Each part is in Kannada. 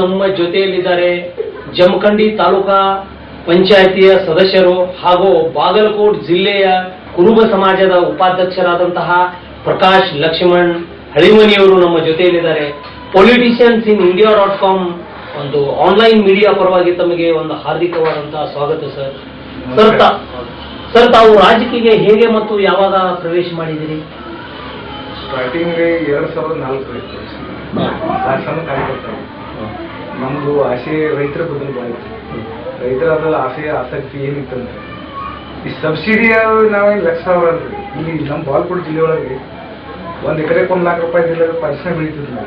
ನಮ್ಮ ಜೊತೆಯಲ್ಲಿದ್ದಾರೆ ಜಮಖಂಡಿ ತಾಲೂಕಾ ಪಂಚಾಯಿತಿಯ ಸದಸ್ಯರು ಹಾಗೂ ಬಾಗಲಕೋಟ್ ಜಿಲ್ಲೆಯ ಕುರುಬ ಸಮಾಜದ ಉಪಾಧ್ಯಕ್ಷರಾದಂತಹ ಪ್ರಕಾಶ್ ಲಕ್ಷ್ಮಣ್ ಹಳಿಮನಿಯವರು ನಮ್ಮ ಜೊತೆಯಲ್ಲಿದ್ದಾರೆ. ಪೊಲಿಟಿಷಿಯನ್ಸ್ ಇನ್ India.com ಒಂದು ಆನ್ಲೈನ್ ಮೀಡಿಯಾ ಪರವಾಗಿ ತಮಗೆ ಒಂದು ಹಾರ್ದಿಕವಾದಂತಹ ಸ್ವಾಗತ ಸರ್. ತಾವು ರಾಜಕೀಯ ಹೇಗೆ ಮತ್ತು ಯಾವಾಗ ಪ್ರವೇಶ ಮಾಡಿದಿರಿ? ಸ್ಟಾರ್ಟಿಂಗ್ 2004 ಕಾರ್ಯಕರ್ತರು. ನಮ್ದು ಆಸೆ ರೈತರ ಬದಲು ಬಾಯಿತು. ರೈತರ ಆಸೆ ಆಸಕ್ತಿ ಏನಿತ್ತಂದ್ರೆ ಈ ಸಬ್ಸಿಡಿ ನಾವೇನು ಲಕ್ಷ ಅಲ್ರಿ. ಇಲ್ಲಿ ನಮ್ಮ ಬಾಗಲಕೋಟೆ ಜಿಲ್ಲೆ ಒಳಗೆ 1 ಎಕರೆಗೆ 1 ಲಕ್ಷ ರೂಪಾಯಿ ಜಿಲ್ಲೆ ಪರಿಶ್ರಮ ಬೆಳೀತಿದ್ವಿ.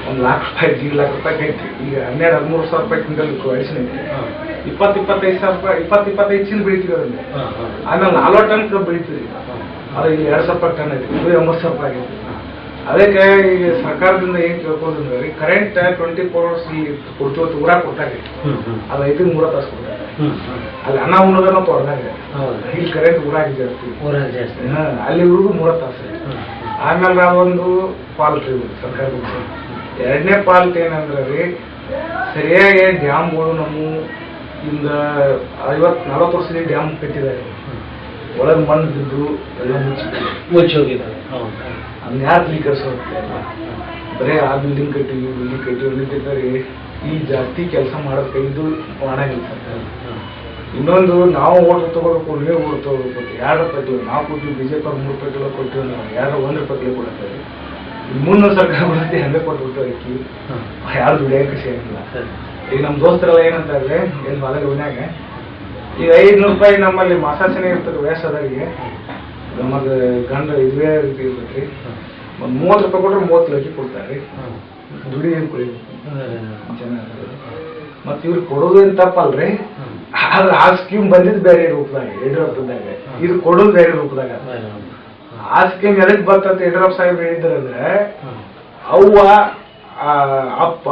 1 ಲಕ್ಷ ರೂಪಾಯಿ 1 ಲಕ್ಷ ರೂಪಾಯಿ ಐತಿ. ಈಗ 12-13 ಸಾವಿರ ರೂಪಾಯಿ ಕ್ವಿಂಟಲ್ ಅಡಿಷನ್ ಐತಿ. 20-25 ಸಾವಿರ ರೂಪಾಯಿ 20-25 ಚೀಲ ಬೆಳಿತೀವಿ ಅದನ್ನ. ಆಮೇಲೆ 40 ಟನ್ ಬೆಳಿತೀವಿ. ಅದು ಈಗ 2 ಸಾವಿರ ರೂಪಾಯಿ ಟನ್ ಐತಿ. 9 ಸಾವಿರ ರೂಪಾಯಿ ಆಗೈತಿ. ಅದಕ್ಕೆ ಈಗ ಸರ್ಕಾರದಿಂದ ಏನ್ ಕೇಳ್ಕೋದಂದ್ರೆ ಕರೆಂಟ್ 24 hours ಇಲ್ಲಿ ಕೊಡ್ತೀವತ್ತು ಊರಾಗ ಕೊಟ್ಟಾಗ ಅದು 5-3 ತಾಸು ಕೊಡ್ತಾರೆ. ಅಲ್ಲಿ ಅನ್ನ ಉಣ್ಣೋದ ನಾವು ತೊಡ್ದಾಗ ಇಲ್ಲಿ ಕರೆಂಟ್ ಊರಾಗ ಜಾಸ್ತಿ ಅಲ್ಲಿವರೆಗೂ 3 ತಾಸು. ಆಮೇಲೆ ನಾವೊಂದು ಪಾಲ್ಟ್ ಸರ್ಕಾರ. 2ನೇ ಪಾಲ್ಟ್ ಏನಂದ್ರೆ ರೀ ಸರಿಯಾಗಿ ಡ್ಯಾಮ್ಗಳು ನಮ್ಮ ಇಂದ 50-40 ವರ್ಷದಿಂದ ಡ್ಯಾಮ್ ಕಟ್ಟಿದ್ದಾರೆ. ಒಳಗೆ ಮಣ್ಣು ಬಿದ್ದು ಎಲ್ಲ ಮುಚ್ಚಿ ಹೋಗಿದ್ದಾರೆ. ಅದನ್ನ ಯಾರು ತಿಳ್ಕರಿಸೋಗುತ್ತೆ? ಬರೇ ಆ ಬಿಲ್ಡಿಂಗ್ ಕಟ್ಟಿದ್ದಾರೆ. ಈ ಜಾಸ್ತಿ ಕೆಲಸ ಮಾಡೋದ್ ಕೈದು ಮಾಡಂಗಿಲ್ಲ ಸರ್. ಇನ್ನೊಂದು ನಾವು ಓಟ್ ತಗೋಬೇಕು, ನೀವು ಓಟ್ ತಗೋಬೇಕು. 2 ರೂಪಾಯಿ ನಾವು ಕೊಟ್ಟಿವಿ, BJP 3 ರೂಪಾಯಿ ಕೊಟ್ಟಿವಿ. ನಾವು 1 ರೂಪಾಯಿ ಕೊಡ್ತಾರೆ. ಮುಂದೆ ಸರ್ಕಾರ ಬರುತ್ತೆ ಹಂಗೆ ಕೊಟ್ಬಿಟ್ಟು ಅಕ್ಕಿ ಯಾರು ದುಡಿಯೋಕೆ ಸೇರಿಲ್ಲ. ಈಗ ನಮ್ಮ ದೋಸ್ತರೆಲ್ಲ ಏನಂತಾರೆ ಏನು ಬಾಲ ಮನ್ಯಾಗ ಈಗ 500 ರೂಪಾಯಿ ನಮ್ಮಲ್ಲಿ ಮಾಸಾಸನೆ ಇರ್ತದೆ ವಯಸ್ಸಾದವರಿಗೆ. ನಮಗೆ ಗಂಡ ಇದೇ ರೀತಿ ಇರ್ತೈತಿ. ಒಂದು 30 ರೂಪಾಯಿ ಕೊಟ್ಟರೆ 30 ಲಕ್ಷ ಕೊಡ್ತಾರೆ. ದುಡಿ ಏನು ಕುಡಿಬೇಕು ಚೆನ್ನಾಗಿ. ಮತ್ತು ಇವ್ರಿಗೆ ಕೊಡೋದೇನು ತಪ್ಪಲ್ರಿ. ಆದ್ರೆ ಆ ಸ್ಕೀಮ್ ಬಂದಿದ್ದು ಬೇರೆ ರೂಪದಾಗ ಯಡಿಯೂರಪ್ಪದಾಗ, ಇದು ಕೊಡೋದು ಬೇರೆ ರೂಪದಾಗ. ಆ ಸ್ಕೀಮ್ ಎದಕ್ಕೆ ಬರ್ತಂತ ಯಡಿಯೂರಪ್ಪ ಸಾಹೇಬ್ರು ಹೇಳಿದ್ರಂದ್ರೆ ಅವ್ವ ಅಪ್ಪ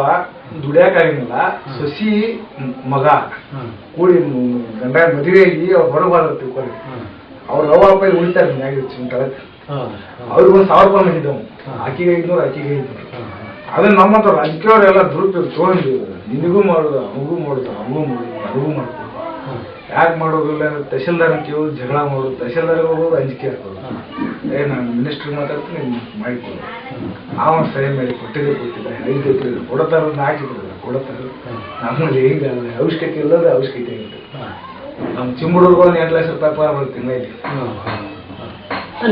ದುಡಿಯಾಕಾಗಿಲ್ಲ, ಸೊಸಿ ಮಗ ಕೂಡಿ ಗಂಡ ಮದುವೆಯಾಗಿ ಅವ್ರು ಹೊರಬಾರ್ದು ತಿಳ್ಕೊಳ್ಳಿ. ಅವ್ರ ಅವ್ವ ಅಪ್ಪ ಉಳಿತಾರೆ ಚಿಂಟಳಕ್ಕೆ. ಅವ್ರಿಗೆ 1000 ರೂಪಾಯಿ ಮಾಡಿದ್ದವು. ಆಕಿಗೆ 500, ಆಕಿಗೆ 500. ಅದನ್ನ ನಮ್ಮಂತ ರಾಜಕೀಯವ್ರೆಲ್ಲ ದುರುಪಯೋಗ ತಗೊಂಡು ನಿನಗೂ ಮಾಡೋದು, ಅವನಿಗೂ ಮಾಡೋದು, ಅವನಿಗೂ ಮಾಡೋದು, ನನಗೂ ಮಾಡ್ತೀವಿ. ಯಾಕೆ ಮಾಡೋದಿಲ್ಲ ಅಂದ್ರೆ ತಹಶೀಲ್ದಾರ್ ಕೇಳೋದು, ಜಗಳ ಮಾಡೋದು, ತಹಶೀಲ್ದಾರ್ ಹೋಗೋದು, ಅಂಜಿಕೆ ಹಾಕೋದು. ನಾನು ಮಿನಿಸ್ಟ್ರ್ ಮಾತಾಡ್ತೀನಿ ಮಾಡಿಕೊಡು. ಅವ ಸಹಿ ಮಾಡಿ ಕೊಟ್ಟಿದ್ದೆ ಕೊಟ್ಟಿದ್ದೆ 5 ಎಕರೆ ಕೊಡತಾರ 4 ಎಕರೆ ಕೊಡತಾರ. ನಮ್ಮಲ್ಲಿ ಹೆಂಗಲ್ಲ ಅವಶ್ಯಕತೆ ಇಲ್ಲದ ಅವಶ್ಯಕತೆ ಇಲ್ಲ. ನಮ್ಮ ಚಿಮ್ಮುಡುಗಳು 8 ಲಕ್ಷ ರೂಪಾಯಿ ಬರ್ತೀನಿ ಇಲ್ಲಿ.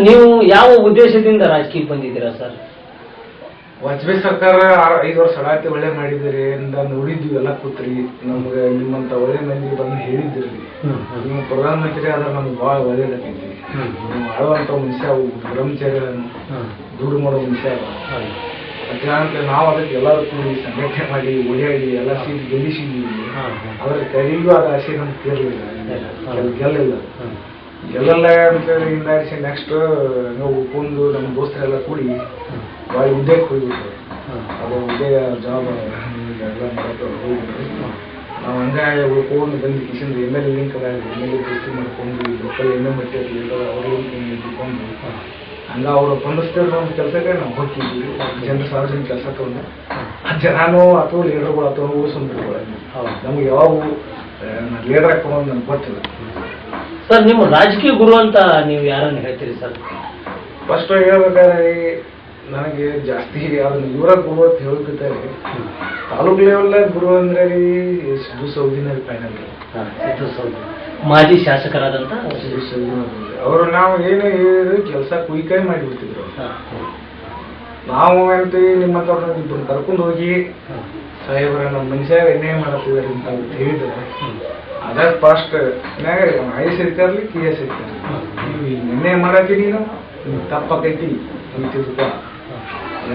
ನೀವು ಯಾವ ಉದ್ದೇಶದಿಂದ ರಾಜಕೀಯ ಬಂದಿದ್ದೀರಾ ಸರ್? ವಾಜಪೇಯಿ ಸರ್ಕಾರ 5 ವರ್ಷ ಆಡಾತಿ ಒಳ್ಳೆ ಮಾಡಿದಿರಿ ಅಂತ ನೋಡಿದ್ವಿ. ಎಲ್ಲ ಕೂತ್ರಿ ನಮ್ಗೆ ನಿಮ್ಮಂತ ಒಳ್ಳೆ ಮಂದಿ ಬಂದು ಹೇಳಿದ್ರಿ. ನೀವು ಪ್ರಧಾನಮಂತ್ರಿ ಆದ್ರೆ ನಮ್ಗೆ ಭಾಳ ಒಳ್ಳೇದಾಗೈತಿ. ನೀವು ಆಳುವಂತ ಮನುಷ್ಯ, ಬ್ರಹ್ಮಚಾರ್ಯ ದುಡ್ಡು ಮಾಡೋ ಮನುಷ್ಯ ಅಂತ ನಾವು ಅದಕ್ಕೆ ಎಲ್ಲರೂ ಕೂಡಿ ಸಂಘಟನೆ ಮಾಡಿ ಓಡಾಡಿ ಎಲ್ಲ ಸೀಟ್ ಗೆಲ್ಲಿಸಿದ್ವಿ. ಅದ್ರ ಕೈಗೂ ಅದು ಆಸೆ ನಮ್ಗೆ ತೀರ್ಲಿಲ್ಲ, ಗೆಲ್ಲಿಲ್ಲ. ಗೆಲ್ಲಲ್ಲ ಅಂತೇಳಿ ಹಿಂದಾಡಿಸಿ ನೆಕ್ಸ್ಟ್ ನಾವು ಉಳ್ಕೊಂಡು ನಮ್ಮ ದೋಸ್ತರೆಲ್ಲ ಕೂಡಿ ಭಾಳ ಉದ್ಯೋಗಕ್ಕೆ ಹೋಗ್ಬಿಟ್ರು. ಅದು ಉದ್ಯೋಗ ಜಾಬ್ ಎಲ್ಲ ಮಾಡೋದು ಹೋಗ್ಬಿಟ್ರು. ನಾವು ಹಂಗಾಗಿ ಉಳ್ಕೊಂಡು ಬಂದು ಕಿಶನ್ MLA ಲಿಂಕ್ ಅದ, MLA ದೋಸ್ತಿ ಮಾಡ್ಕೊಂಡು ಲೋಕಲ್ ಮಟ್ಟಿ ಅವ್ರ ಇಟ್ಕೊಂಡು ಹಂಗ ಅವ್ರು ಬಂದಿಸ್ತಾರೆ ನಮ್ಮ ಕೆಲಸಕ್ಕೆ ನಾವು ಹೋಗ್ತಿದ್ವಿ. ಜನರು ಸಾರ್ವಜನಿಕ ಕೆಲಸ ತಗೊಂಡು ನಾನು ಅಥವಾ ಲೀಡರ್ಗಳು ಅಥವಾ ಉಳಿಸ್ಕೊಂಡ್ಬಿಟ್ಟು ನಮ್ಗೆ ಯಾವಾಗ ಲೀಡರ್ ಹಾಕೊಂಡು ನಮ್ಗೆ ಗೊತ್ತಿಲ್ಲ ಸರ್. ನಿಮ್ಮ ರಾಜಕೀಯ ಗುರು ಅಂತ ನೀವು ಯಾರನ್ನು ಹೇಳ್ತೀರಿ ಸರ್? ಫಸ್ಟ್ ಹೇಳ್ಬೇಕಾದ್ರೆ ನನಗೆ ಜಾಸ್ತಿ ಅದನ್ನ ಇವರ ಗುರು ಅಂತ ಹೇಳ್ತಿದ್ದಾರೆ. ತಾಲೂಕು ಲೆವೆಲ್ ಗುರು ಅಂದ್ರೆ ಸಿದ್ದು ಸೌದಿನ ಫೈನಲ್. ಮಾಜಿ ಶಾಸಕರಾದಂತ ಸಿದ್ದು ಸೌದಿನ ಅವರು ನಾವು ಏನು ಹೇಳಿದ್ರು ಕೆಲಸ ಕುಯ್ಕಾಯಿ ಮಾಡಿಬಿಡ್ತಿದ್ರು. ನಾವು ಅಂತೀವಿ ನಿಮ್ಮಂತವ್ರನ್ನ ಇಬ್ಬರು ಕರ್ಕೊಂಡು ಹೋಗಿ ಸಾಹೇಬ್ರ ನಮ್ಮ ಮನುಷ್ಯ ಎಣ್ಣೆ ಮಾಡತ್ತಿದ್ದಾರೆ ಅಂತ ಹೇಳಿದ್ರೆ ಅದಾಗ ಫಸ್ಟ್ IS ಇರ್ತಾರಲಿ KS ಇರ್ತಾರೆ. ನೀವು ಎಣ್ಣೆ ಮಾಡತ್ತಿ ನೀನು ತಪ್ಪಾಕೈತಿ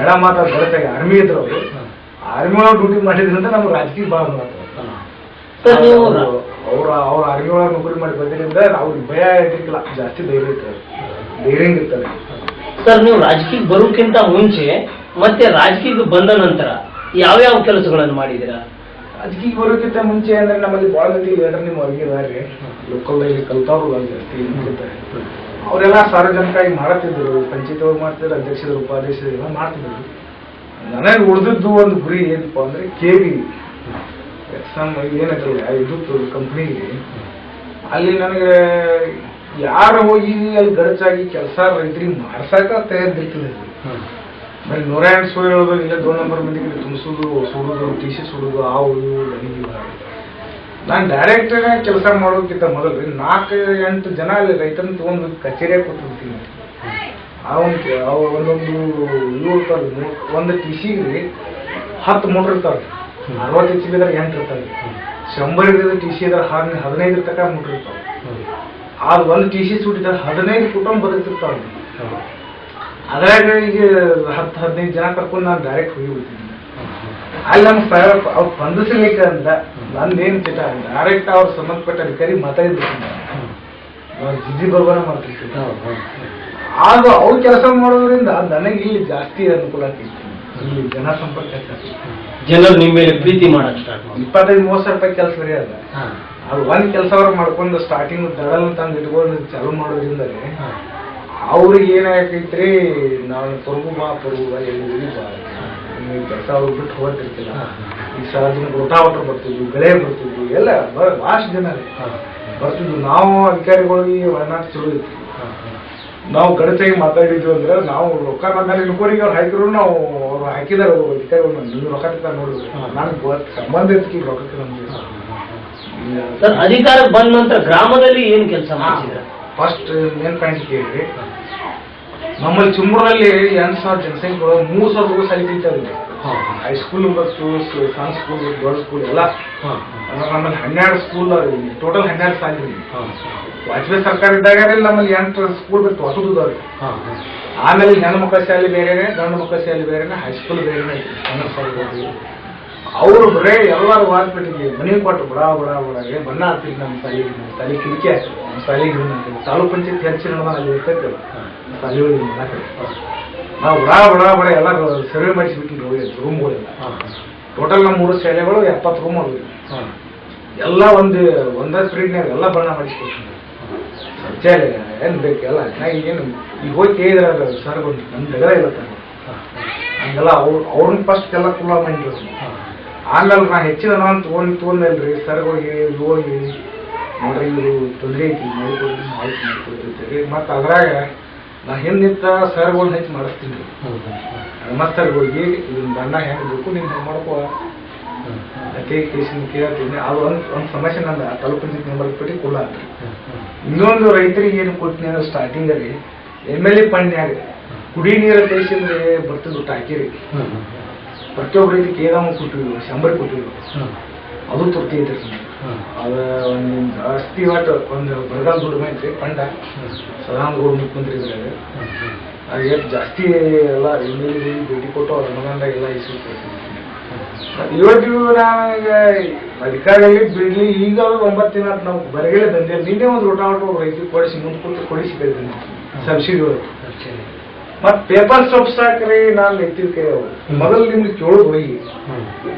ಎಡ ಮಾತಾಡ್ ಬರತ್ತೆ. ಆರ್ಮಿ ಇದ್ರು ಅವರು, ಆರ್ಮಿ ಒಳಗೆ ಡ್ಯೂಟಿ ಮಾಡಿದ್ರಿಂದ ನಮ್ಗೆ ರಾಜಕೀಯ ಭಾಳ ಮಾತಾಡ್ತಾರೆ. ಅವ್ರ ಆರ್ಮಿ ಒಳಗೆ ನೌಕರಿ ಮಾಡಿ ಬಂದಿರಿಂದ ಅವ್ರಿಗೆ ಭಯ ಇರ್ತಿಲ್ಲ, ಜಾಸ್ತಿ ಧೈರ್ಯ ಇರ್ತಾರೆ, ಧೈರ್ಯ ಇರ್ತಾರೆ. ಸರ್, ನೀವು ರಾಜಕೀಯಕ್ಕೆ ಬರೋಕ್ಕಿಂತ ಮುಂಚೆ ಮತ್ತೆ ರಾಜಕೀಯಕ್ಕೆ ಬಂದ ನಂತರ ಯಾವ್ಯಾವ ಕೆಲಸಗಳನ್ನು ಮಾಡಿದ್ದೀರಾ? ರಾಜಕೀಯ ಬರೋಕ್ಕಿಂತ ಮುಂಚೆ ಅಂದ್ರೆ ನಮ್ಮಲ್ಲಿ ಭಾಳ ಮಂದಿ ಲೀಡರ್ ನಿಮ್ಮ ಹೊರಗಿದ್ದಾರೆ, ಲೋಕಲ್ನಲ್ಲಿ ಕಲ್ತವ್ರು ಜಾಸ್ತಿ ಇರ್ತಾರೆ. ಅವರೆಲ್ಲ ಸಾರ್ವಜನಿಕವಾಗಿ ಮಾಡತ್ತಿದ್ರು, ಪಂಚಾಯತ್ ಒಳಗೆ ಮಾಡ್ತಿದ್ರು, ಅಧ್ಯಕ್ಷರು ಉಪಾಧ್ಯಕ್ಷರು ಎಲ್ಲ ಮಾಡ್ತಿದ್ರು. ನನಗೆ ಉಳಿದಿದ್ದು ಒಂದು ಗುರಿ ಏನಪ್ಪ ಅಂದ್ರೆ KB ಎಕ್ಸಾಮ್ ಏನೈತಲ್ಲ ಇದು ಕಂಪ್ನಿಗೆ ಅಲ್ಲಿ ನನಗೆ ಯಾರು ಹೋಗಿ ಅಲ್ಲಿ ಗಡಚಾಗಿ ಕೆಲಸ ರೈತರಿಗೆ ಮಾಡ್ಸಾಕ ತಯಾರಿರ್ತದೆ. ಆಮೇಲೆ 108 ಸುಳ್ಳು ಹೇಳೋದು, ಇಲ್ಲ 2 ನಂಬರ್ ಮಂದಿಗೆ ತುಂಬಿಸೋದು, ಸುಡೋದು, TC ಸುಡೋದು, ಆ ಉಳು ನನಗೆ ನಾನು ಡೈರೆಕ್ಟ್ ಕೆಲಸ ಮಾಡೋದಕ್ಕಿಂತ ಮೊದಲು 4-8 ಜನ ಅಲ್ಲಿ ರೈತನ ತಗೊಂಡು ಕಚೇರಿಯಾಗಿ ಕೂತ್ಬಿಡ್ತೀನಿ. ಒಂದೊಂದು ಇವು ಇರ್ತಾವೆ, ಒಂದು TCಗೆ 10 ಮೋಟ್ರ್ ಇರ್ತಾವೆ, 60 HP ಇದ್ರೆ 8 ಇರ್ತಾವೆ, 100 TC ಇದ್ರೆ 15 ತನಕ ಮೋಟ್ರ್ ಇರ್ತಾವೆ. ಅದು ಒಂದು TC ಸುಟ್ಟಿದ್ರೆ 15 ಕುಟುಂಬ ಬದುಕ್ತಿರ್ತಾವೆ. ಅದ್ರಾಗ ಈಗ 10-15 ಜನ ಕರ್ಕೊಂಡು ನಾನು ಡೈರೆಕ್ಟ್ ಹೋಗಿಬಿಡ್ತೀನಿ. ಅಲ್ಲಿ ನಮ್ಗೆ ಅವ್ರು ಸ್ಪಂದಿಸಲಿಕ್ಕೆ ಅಂತ ನಂದೇನು ಚಿಟ ಡೈರೆಕ್ಟ್ ಅವ್ರು ಸಂಬಂಧಪಟ್ಟ ಅಧಿಕಾರಿ ಮಾತಾಡಿಬಿಡ್ತೀನಿ. ನಾವು ಜಿಜಿ ಬರ್ಬಾರ ಮಾಡ್ತಿರ್ತೀವಿ. ಆಗ ಅವ್ರು ಕೆಲಸ ಮಾಡೋದ್ರಿಂದ ನನಗೆ ಇಲ್ಲಿ ಜಾಸ್ತಿ ಅನುಕೂಲ ಆಗ್ತಿತ್ತು. ಇಲ್ಲಿ ಜನ ಸಂಪರ್ಕ ಜನರು ನಿಮ್ಮ ಮೇಲೆ ಪ್ರೀತಿ ಮಾಡಕ್ ಸ್ಟಾರ್ಟ್ 25-30 ಸಾವಿರ ರೂಪಾಯಿ ಕೆಲಸ ಬರೀ ಅಲ್ಲ. ಅದು ಒಂದು ಕೆಲಸ ಅವ್ರು ಮಾಡ್ಕೊಂಡು ಸ್ಟಾರ್ಟಿಂಗ್ ದಡಲ್ ತಂದು ಇಟ್ಕೊಂಡು ಚಾಲು ಮಾಡೋದ್ರಿಂದಲೇ ಅವ್ರಿಗೆ ಏನಾಗೈತ್ರಿ, ನಾವು ಪರ್ಗು ಬಾ ಎಲ್ಲಿ ಬಾ ಕೆಲಸ ಅವ್ರು ಬಿಟ್ಟು ಹೋಗ್ತಿರ್ತಿಲ್ಲ. ಈ ಸಹಜ ರೋಟಾವಟರ್ ಬರ್ತಿದ್ವು, ಬೆಳೆ ಬರ್ತಿದ್ವು, ಎಲ್ಲ ಭಾಳಷ್ಟು ಜನ ಬರ್ತಿದ್ವು. ನಾವು ಅಧಿಕಾರಿಗಳಿಗೆ ಒಳನಾಟ ಚಲೋ ಇತ್ತು. ನಾವು ಗಡಚಾಗಿ ಮಾತಾಡಿದ್ವಿ ಅಂದ್ರೆ ನಾವು ರೊಕ್ಕ ನನ್ನ ಇನ್ಕೋರಿಗೆ ಅವ್ರು ಹಾಕಿದ್ರು, ನಾವು ಅವ್ರು ಹಾಕಿದಾರೆ ಅಧಿಕಾರಿಗಳು ನೀವು ರೊಕ್ಕ ತಿಂತ ನೋಡಿದ್ರು ನನಗೆ ಸಂಬಂಧ ಇತ್ತು ರೊಕ್ಕಕ್ಕೆ ನಮ್ಗೆ. ಸರ್, ಅಧಿಕಾರಕ್ಕೆ ಬಂದ ನಂತರ ಗ್ರಾಮದಲ್ಲಿ ಏನು ಕೆಲಸ ಮಾಡಿಸಿದ್ರೆ? ಫಸ್ಟ್ ಮೇನ್ ಪಾಯಿಂಟ್ ಕೇಳಿದ್ರಿ, ನಮ್ಮಲ್ಲಿ ಚಿಮ್ಮೂರಲ್ಲಿ 8,000 ಜನಸಂಖ್ಯೆ 3,000 ಶಾಲೆ ಕಲಿತಾರೆ. ಹೈಸ್ಕೂಲ್ ಬಸ್ಸು, ಸಣ್ಣ ಸ್ಕೂಲ್, ದೊಡ್ಡ ಸ್ಕೂಲ್ ಎಲ್ಲ ನಮ್ಮಲ್ಲಿ 12 ಸ್ಕೂಲ್, ಟೋಟಲ್ 12 ಶಾಲೆ. ವಾಜಪೇಯಿ ಸರ್ಕಾರ ಇದ್ದಾಗ ನಮ್ಮಲ್ಲಿ 8 ಸ್ಕೂಲ್ ಬೇಕು ಹೊಸದಿದ್ದಾವೆ. ಆಮೇಲೆ ಹೆಣ್ಣು ಮಕ್ಕಳ ಶಾಲೆ ಬೇರೆನೆ, ಗಂಡು ಮಕ್ಕಳ ಶಾಲೆ ಬೇರೆನೆ, ಹೈಸ್ಕೂಲ್ ಬೇರೆನೆ ಐತಿ. ಅವರು ಬರೇ ಎಲ್ಲರೂ ವಾದ್ಬಿಟ್ಟಿದ್ವಿ, ಮನೆ ಕೊಟ್ಟು ಬಡ ಬಣ್ಣ ಹಾಕ್ತಿದ್ವಿ. ನಮ್ಮ ಶಾಲೆ ಕಿಟಕಿ ಹಾಕಿ ನಮ್ಮ ಶಾಲೆಗೆ ತಾಲೂಕ್ ಪಂಚಾಯತ್ ಹೆಚ್ಚಿನ ಅಲ್ಲಿ ಇರ್ತೈತೆ ಶಾಲೆಗಳಿಗೆ ಮಾಡಕ್ಕೆ ನಾವು ಬಡ ಎಲ್ಲ ಸರ್ವೆ ಮಾಡಿಸಿಬಿಟ್ಟಿದ್ವಿ ರೂಮ್ಗಳೆಲ್ಲ. ಟೋಟಲ್ ನಮ್ಮ 3 ಶಾಲೆಗಳು 70 ರೂಮ್ ಅವು. ಎಲ್ಲ ಒಂದೇ ಸ್ಪ್ರೀಡ್ನಾಗ ಎಲ್ಲ ಬಣ್ಣ ಮಾಡಿಸ್ಕೊಡ್ತೀನಿ. ಶೌಚಾಲಯ ಏನು ಬೇಕು ಎಲ್ಲ ಏನು ಈಗ ಹೋಗಿ ಕೇಳಿದ್ರೆ ಸರ್ ಬಂದು ನಮ್ಮ ತೆಗದ ಇಲ್ಲ ಹಂಗೆಲ್ಲ ಅವ್ರನ್ನ ಫಸ್ಟ್ ಎಲ್ಲ ಕುಲ್ಲ ಮಾಡಿದ್ರು. ಆಮೇಲೆ ನಾ ಹೆಚ್ಚಿನ ನಾನು ತೊಗೊಂಡ್ಮೇಲ್ರಿ ಸರ್ಗಳಿಗೆ ಹೋಗಿ ನೋಡ್ರಿ ಇವರು ತೊಂದರೆ ಐತಿ ಮಾಡ್ಕೊಡ್ತೀವಿ. ಮತ್ತು ಅದ್ರಾಗ ನಾ ಹಿಂದಿತ್ತ ಸರ್ಗಳನ್ನ ಹೆಚ್ಚು ಮಾಡಿಸ್ತೀನಿ. ಮತ್ತೆ ಸರ್ಗಳಿಗೆ ಇದನ್ನ ಬಣ್ಣ ಹೆಂಗೆ ಬೇಕು ನಿಮ್ಗೆ ಮಾಡ್ಕೋ ಕೇಸಿನ ಕೇಳ್ತೀನಿ. ಅದು ಒಂದು ಸಮಸ್ಯೆ ನಂದು ತಾಲೂಕು ಪಂಚಾಯತ್ ಮೆಂಬರ್ ಪಟ್ಟಿ ಕುಲ್ಲ ಆಗ್ತದೆ. ಇನ್ನೊಂದು ರೈತರಿಗೆ ಏನು ಕೊಡ್ತೀನಿ ಅಂದ್ರೆ ಸ್ಟಾರ್ಟಿಂಗಲ್ಲಿ MLA ಫಂಡ್ನ್ಯಾಗ ಕುಡಿ ನೀರು ಕಳಿಸಿದ್ರೆ ಬರ್ತಿದ್ದು ಟಾಕಿರಿ ಪ್ರತಿಯೊಬ್ಬ ರೈತರಿಗೆ ಏನಾದ್ರು ಕೊಟ್ಟಿದ್ರು, 100 ಕೊಟ್ಟಿದ್ರು. ಅದು ತೃಪ್ತಿ ಐತ್ರಿ. ಅದು ಒಂದು ಜಾಸ್ತಿ ಒಟ್ಟು ಒಂದು ಬರಗಾಲ ದುಡಿಮೆ ಐತ್ರಿ ಫಂಡ ಸದಾನಗೌಡ ಮುಖ್ಯಮಂತ್ರಿ ಇದ್ರಾಗ. ಅದು ಜಾಸ್ತಿ ಎಲ್ಲ MLA ಭೇಟಿ ಕೊಟ್ಟು ಅವ್ರ ಅನುದಾನದಾಗ ಎಲ್ಲ ಇಸ್ಕೊಡ್ತೀವಿ. ಇವತ್ತಿಗೂ ನಾವೀಗ ಅಧಿಕಾರಿಯಲ್ಲಿ ಬಿಡ್ಲಿ ಈಗ 9 ದಿನ ನಾವು ಬರಗೇಲೆ ಬಂದೆ. ನಿನ್ನೆ ಒಂದು ರೋಟಾವಟು ರೈತರಿಗೆ ಕೊಡಿಸಿ ಮುಂದೆ ಕೂತು ಕೊಡಿಸಿ ಬೆಳೆದಿನಿ ಸಬ್ಸಿಡಿಗಳು. ಮತ್ತು ಪೇಪರ್ ಸೊಪ್ಪು ಸಾಕ್ರಿ ನಾನು ಎತ್ತಿದ ಕೈ ಅವರು ಮೊದಲು ನಿಮ್ಗೆ ಕೇಳೋದು ಹೋಗಿ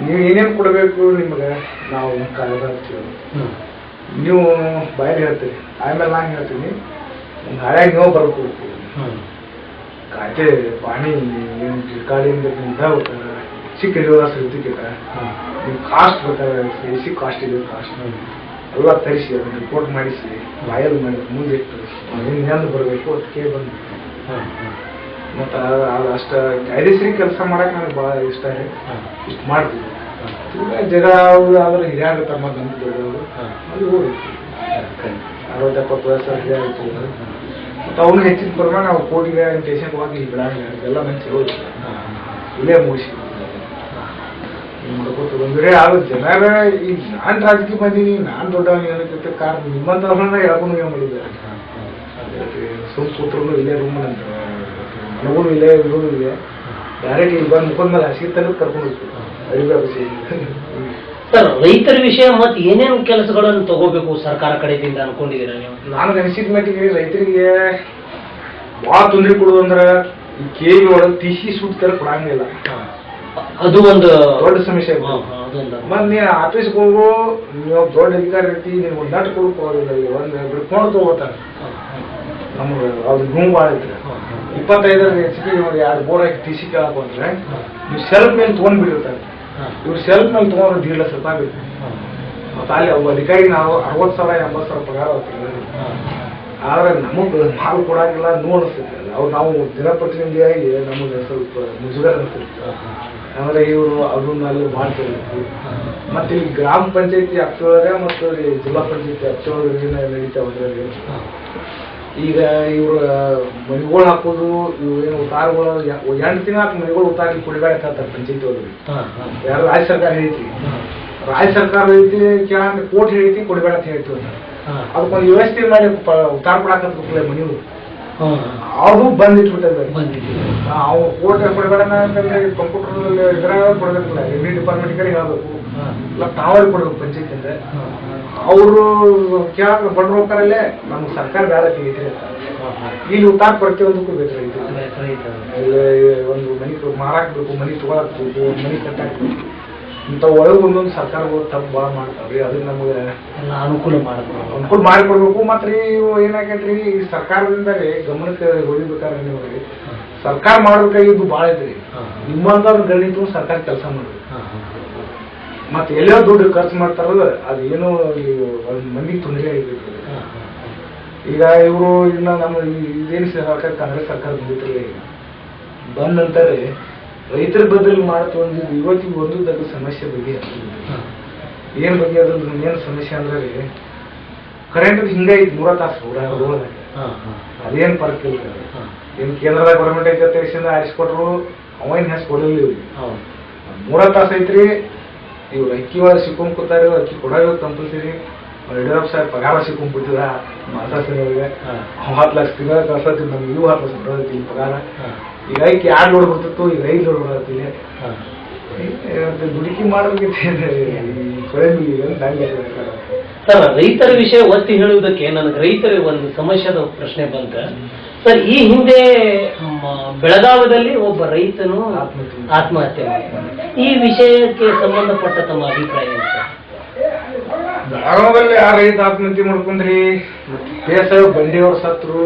ನೀವು ಏನೇನು ಕೊಡಬೇಕು ನಿಮ್ಗೆ ನಾವು ಕಾಗದ ಹಾಕ್ತೀವಿ, ನೀವು ಬಾಯಲ್ಲಿ ಹೇಳ್ತೀರಿ, ಆಮೇಲೆ ನಾನು ಹೇಳ್ತೀನಿ ಒಂದು ಹಳೆಯಾಗಿ ನೀವು ಬರ್ಕೊಡ್ತೀವಿ. ಖಾತೆ ಪಾಣಿ ಏನು ಕಿರ್ಕಾಡಿಯಿಂದ ಹೋಗ್ತಾರೆ ಚಿಕ್ಕ ಸರಿತಿಕ ನೀವು ಕಾಸ್ಟ್ ಬೇಕಾದ್ರೆ AC ಕಾಸ್ಟ್ ಇದೆ, ಕಾಸ್ಟ್ ಎಲ್ಲ ತರಿಸಿ ಅದನ್ನ ರಿಪೋರ್ಟ್ ಮಾಡಿಸಿ ಬಾಯಲ್ಲಿ ಮಾಡಿ ಮುಂದೆ ಇಟ್ಟು ಹೆಂಗೆ ಬರಬೇಕು ಅದಕ್ಕೆ ಬಂದು ಮತ್ತು ಅದು ಅಷ್ಟು ಕಾಯ್ದೆಸರಿ ಕೆಲಸ ಮಾಡಕ್ಕೆ ನನಗೆ ಭಾಳ ಇಷ್ಟ ರೀ. ಇಷ್ಟು ಮಾಡ್ತೀವಿ ಜಗ ಅವರು ಆದ್ರೆ ಹಿರಿಯಾರು ತಮ್ಮ ನಮ್ಮ ದೊಡ್ಡವರು ಅಲ್ಲಿ ಹೋಗಿ 60-70 ವರ್ಷ ಹಿರಿಯಾರು ಇರ್ತೀವಿ. ಮತ್ತು ಅವನು ಹೆಚ್ಚಿನ ಪ್ರಮಾಣ ನಾವು ಕೋಟಿಗೆ ಸ್ಟೇಷನ್ಗೆ ಹೋಗಿ ಬಿಡಂಗಿಲ್ಲ, ಅದೆಲ್ಲ ಮಂಚಿ ಹೋಗಿ ಇಲ್ಲೇ ಮುಗಿಸಿ ಮಾಡ್ಕೊತ ಬಂದ್ರೆ. ಅದು ಜನರ ಈಗ ನಾನು ರಾಜಕೀಯ ಬಂದೀನಿ, ನಾನು ದೊಡ್ಡವನಿಗೆ ಅನ್ನೋಕ್ಕಿಂತ ಕಾರಣ ನಿಮ್ಮಂತವ್ರನ್ನ ಹೇಳ್ಕೊಂಡು ಏನು ಮಾಡಿದ್ದಾರೆ. ಸುಮ್ ಕೂತ್ರು ಇಲ್ಲೇ ರೂಮ್ ಅಂತ ಮನಗೂ ಇಲ್ಲೇ ಇರೋದು ಇದೆ. ಡೈರೆಕ್ಟ್ ಇಲ್ಲಿ ಬಂದು ಮುಖದ ಮೇಲೆ ಹಸಿ ತನಕ ಕರ್ಕೊಂಡು ಹೋಗ್ತೀವಿ ಅಡಿಗೆ. ಸರ್, ರೈತರ ವಿಷಯ ಮತ್ತೆ ಏನೇನು ಕೆಲಸಗಳನ್ನು ತಗೋಬೇಕು ಸರ್ಕಾರ ಕಡೆಯಿಂದ ಅನ್ಕೊಂಡಿದ್ದೀರಾ ನೀವು? ನಾನು ಅನಿಸಿದ ಮಟ್ಟಿಗೆ ರೈತರಿಗೆ ಭಾಳ ತೊಂದರೆ ಕೊಡೋದು ಅಂದ್ರೆ ಈ KV ಒಳಗೆ TC ಸುಟ್ತಾರೆ ಕೊಡಂಗಿಲ್ಲ. ಅದು ಒಂದು ದೊಡ್ಡ ಸಮಸ್ಯೆ. ಮತ್ತೆ ನೀನು ಆಫೀಸ್ಗೆ ಹೋಗು, ನೀವು ದೊಡ್ಡ ಅಧಿಕಾರಿ ಇರ್ತಿ, ನೀನು ಒಂದು ನಟ್ ಕೊಡಕ್ಕೆ ಹೋಗೋದಿಲ್ಲ, ಒಂದು ಬಿಡ್ಕೊಂಡು ತಗೋತಾರೆ. ನಮ್ಗೆ ಅದು ನೋವು ಭಾಳ ಐತ್ರಿ. 25 ಹೆಚ್ಚಿಗೆ ಇವ್ರು 2 ಬೋರ್ ಹಾಕಿ ಟಿ ಸಿ ಕೇಳಕ್ ಬಂದ್ರೆ ನೀವು ಸೆಲ್ಫ್ ಮೇಲೆ ತೊಗೊಂಡ್ಬಿಟ್ಟಿರ್ತಾರೆ. ಇವ್ರು ಸೆಲ್ಫ್ ಮೇಲೆ ತೊಗೊಂಡ್ರೆ 1.5 ಲಕ್ಷ ರೂಪಾಯಿ ಬೇಕು. ಮತ್ತೆ ಅಲ್ಲಿ ಒಬ್ಬ ಅಧಿಕಾರಿ ನಾವು 60,000 80,000 ಪಗಾರ ಹೋಗ್ತೀವಿ. ಆದ್ರೆ ನಮಗ್ ಮಾಲ್ ಕೊಡಂಗಿಲ್ಲ ನೋಡಿಸ್ತೈತಿ. ಅವ್ರು ನಾವು ಜನಪ್ರತಿನಿಧಿಯಾಗಿ ನಮಗೆ ಸ್ವಲ್ಪ ಮುಜುಗರ ಅನಿಸ್ತೈತಿ. ಅಂದ್ರೆ ಇವರು ಅದನ್ನ ಅಲ್ಲಿ ಮಾಡ್ತಿರ್ಬೇಕು. ಮತ್ತೆ ಈ ಗ್ರಾಮ ಪಂಚಾಯತಿ ವ್ಯಾಪ್ತಿಯೊಳಗೆ ಮತ್ತು ಜಿಲ್ಲಾ ಪಂಚಾಯತಿ ವ್ಯಾಪ್ತಿಯೊಳಗೆ ನಡೀತಾವೆ. ಈಗ ಇವ್ರ ಮನೆಗಳು ಹಾಕೋದು ಇವು ಏನು ಉತ್ತಾರಗಳು 8 ತಿಂಗಳ ಮನೆಗಳು ಉತ್ತಾರ ಕುಡಿಬೇಡ ಹೇಳ್ತಾರೆ ಪಂಚಾಯತಿ ಒಳಗೆ. ಯಾರು ರಾಜ್ಯ ಸರ್ಕಾರ ಹೇಳ್ತಿ, ರಾಜ್ಯ ಸರ್ಕಾರ ಹೇಳ್ತಿ ಕೇಳಂದ್ರೆ ಕೋರ್ಟ್ ಹೇಳ್ತಿ ಕೊಡಬೇಡ ಅಂತ ಹೇಳ್ತೀವಿ. ಅದಕ್ಕೊಂದು ವ್ಯವಸ್ಥೆ ಮಾಡಿ ಉತ್ತಾರ ಕೊಡಾಕತ್ಲೆ ಮನೆಯು ಅದು ಬಂದಿಟ್ಬಿಟ್ಟಿದ್ದಾರೆ. ಅವ್ರು ಕೋರ್ಟ್ ಕೊಡಬೇಡ ಅಂತಂದ್ರೆ ಕಂಪ್ಯೂಟರ್ ಇದ್ರಾಗ ಕೊಡಬೇಕಿಲ್ಲ, ರೆವಿನ್ಯೂ ಡಿಪಾರ್ಟ್ಮೆಂಟ್ ಕಡೆ ಹೇಳ್ಬೇಕು, ಇಲ್ಲ ತಾವೇ ಕೊಡ್ಬೇಕು ಪಂಚಾಯತಿ ಅಂದ್ರೆ. ಅವರು ಕೇಳಕ್ ಬಡ್ರು ಹೋಗ್ತಾರಲ್ಲೇ ನಮ್ಗೆ ಸರ್ಕಾರ ಬೇಡ ತೆಗಿತೀರಿ ಅಂತ. ಇಲ್ಲಿ ಉತ್ತಾರ ಪ್ರತಿಯೊಂದಕ್ಕೂ ಬೇಕು ರೈತರು. ಒಂದು ಮನೆ ಮಾರಾಕ್ಬೇಕು, ಮನೆ ತಗೊಳಕ್ಬೇಕು, ಮನೆ ಕಟ್ಟಾಕ್ಬೇಕು. ಇಂಥ ಒಳಗೆ ಒಂದೊಂದು ಸರ್ಕಾರಗಳು ತಪ್ಪು ಭಾಳ ಮಾಡ್ತಾವ್ರಿ. ಅದನ್ನ ನಮ್ಗೆ ಅನುಕೂಲ ಮಾಡಿಕೊಡ್ಬೇಕು. ಮತ್ತೆ ಇವು ಏನಾಗೈತ್ರಿ, ಈ ಸರ್ಕಾರದಿಂದ ಗಮನಕ್ಕೆ ಹೊಡಿಬೇಕಾದ್ರೆ ನಿಮಗೆ ಸರ್ಕಾರ ಮಾಡ್ಬೇಕಾಗಿದ್ದು ಭಾಳ ಐತ್ರಿ. ನಿಮ್ಮಂತವ್ರ ಗಣಿತ ಸರ್ಕಾರ ಕೆಲಸ ಮಾಡ್ಬೇಕು. ಮತ್ತೆ ಎಲ್ಲೋ ದುಡ್ಡು ಖರ್ಚು ಮಾಡ್ತಾರಲ್ಲ ಅದೇನು ಒಂದ್ ಮಂದಿಗೆ ತೊಂದರೆ ಆಗಿರ್ತದೆ. ಈಗ ಇವರು ಇನ್ನ ನಮ್ಮ ಇದೇನು ಸರ್ಕಾರ ಕಾಂಗ್ರೆಸ್ ಸರ್ಕಾರ ಬಂದಿತ್ತಲ್ಲ, ಬಂದ ನಂತರ ರೈತರ ಬದಲು ಮಾಡ್ತಂದಿದ್ದು ಇವತ್ತಿಗೆ ಒಂದು ದೊಡ್ಡ ಸಮಸ್ಯೆ ಬಗ್ಗೆ ಏನ್ ಬಗ್ಗೆ ಅದ್ರದ್ದು ಏನ್ ಸಮಸ್ಯೆ ಅಂದ್ರೆ ಕರೆಂಟ್ ಹಿಂಗೈತಿ 3 ತಾಸು ರೋಡಾಗ. ಅದೇನ್ ಫರ್ಕ್ ಇಲ್ಲ. ಏನ್ ಕೇಂದ್ರದಾಗ ಗೌರ್ಮೆಂಟ್ ಐತೆ ಆರಿಸ್ಕೊಟ್ರು ಅವೇನ್ ಹೆಸ್ಕೊಡಲಿಲ್ಲ ಇವ್ರಿಗೆ. 3 ತಾಸು ಐತ್ರಿ. ಇವ್ರು ಅಕ್ಕಿ ಒಳಗೆ ಸಿಕ್ಕೊಂಡ್ ಕೂತಾರ, ಅಕ್ಕಿ ಕೊಡೋದು ಕಂಪಲ್ಸರಿ. ಯಡಿಯೂರಪ್ಪ ಸಾಹೇಬ್ ಪಗಾರ ಸಿಕ್ಕೊಂಡ್ ಕೂತಿದ ಮಾತಾಡ್ತಿರೋರಿಗೆ 10 ಲಕ್ಷ ತಿಂಗಳ ಕಳ್ಸತ್ತೀವಿ, ನಮ್ಗೆ 10 ಲಕ್ಷ ಬರೋದೈತಿ ಪಗಾರ. ಈಗ ಅಕ್ಕಿ 2 ಲೋಡ್ ಬರ್ತಿತ್ತು, ಈಗ 5 ಲೋಡ್ ಬರತ್ತಿಲ್ಲ. ದುಡುಕಿ ಮಾಡೋದಕ್ಕೆ ಸರ್, ರೈತರ ವಿಷಯ ಒತ್ತಿ ಹೇಳುವುದಕ್ಕೆ ನನಗೆ ರೈತರ ಒಂದು ಸಮಸ್ಯೆದ ಪ್ರಶ್ನೆ ಬಂತ ಸರ್. ಈ ಹಿಂದೆ ಬೆಳಗಾವದಲ್ಲಿ ಒಬ್ಬ ರೈತನು ಆತ್ಮಹತ್ಯೆ ಮಾಡಿದ್ದಾನೆ. ಈ ವಿಷಯಕ್ಕೆ ಸಂಬಂಧಪಟ್ಟ ತಮ್ಮ ಅಭಿಪ್ರಾಯ ಏನು ಸರ್? ಬೆಳಗಾವದಲ್ಲಿ ಆ ರೈತ ಆತ್ಮಹತ್ಯೆ ಮಾಡ್ಕೊಂಡ್ರಿ, ಬೇಸಾಯ ಬಂಡಿಯವ್ರು ಸತ್ರು.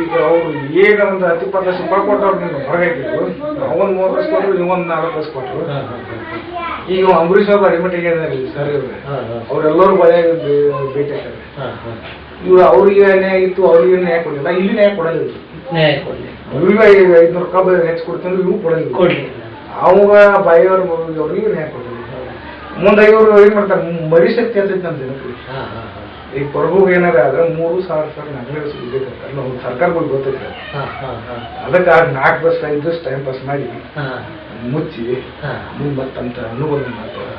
ಈಗ ಅವ್ರು ಏನ ಒಂದು 10 ಲಕ್ಷ ರೂಪಾಯಿ ಕೊಟ್ಟವ್ರು ನೀವು ಹೊರಗಾಕಿದ್ರು. ಅವನ್ 3 ಲಕ್ಷ ಕೊಟ್ಟರು, ಇವೊಂದು 4 ಲಕ್ಷ ಕೊಟ್ಟರು. ಈಗ ಅಂಬರೀಶ್ ಅವ್ರು ಅಡಿಮಿಟ್ ಆಗಿದ್ದಾರೆ ಸರ್. ಅವ್ರೆಲ್ಲರೂ ಭಯ ಭೇಟಿ ಆಗ್ತಾರೆ. ಇವ್ರು ಅವ್ರಿಗೆ ನ್ಯಾಯ ಇತ್ತು, ಅವ್ರಿಗೆ ನ್ಯಾಯ ಕೊಡಲಿಲ್ಲ. ಇಲ್ಲಿ ನ್ಯಾಯ ಕೊಡಲಿಲ್ಲ. ಇವ್ರಿಗೆ 500 ರೂಪಾಯಿ ಹೆಚ್ಚು ಕೊಡ್ತಂದ್ರೆ ಇವ್ರು ಕೊಡಲಿಲ್ಲ. ಅವಾಗ ಬಾಯಿಯವ್ರ ಅವ್ರಿಗೆ ನ್ಯಾಯ ಕೊಡಲಿಲ್ಲ. ಮುಂದೆ ಇವರು ಏನ್ ಮಾಡ್ತಾರೆ, ಮರಿ ಶಕ್ತಿ ಅಂತೈತಿ ನಮ್ಮ ಜನಕ್ಕೆ. ಈಗ ಪ್ರಭು ಏನಾರ ಆದ್ರೆ 3,000 ನಗರ ಬೇಕಂತ ನಾವು ಸರ್ಕಾರಗಳು ಗೊತ್ತೈತೆ. ಅದಕ್ಕೆ 4 ಬಸ್ 5 ಬಸ್ ಟೈಮ್ ಪಾಸ್ ಮಾಡಿ ಮುಚ್ಚಿ ಮತ್ತಂತ ಅನುಭವ ಮಾಡ್ತಾರೆ.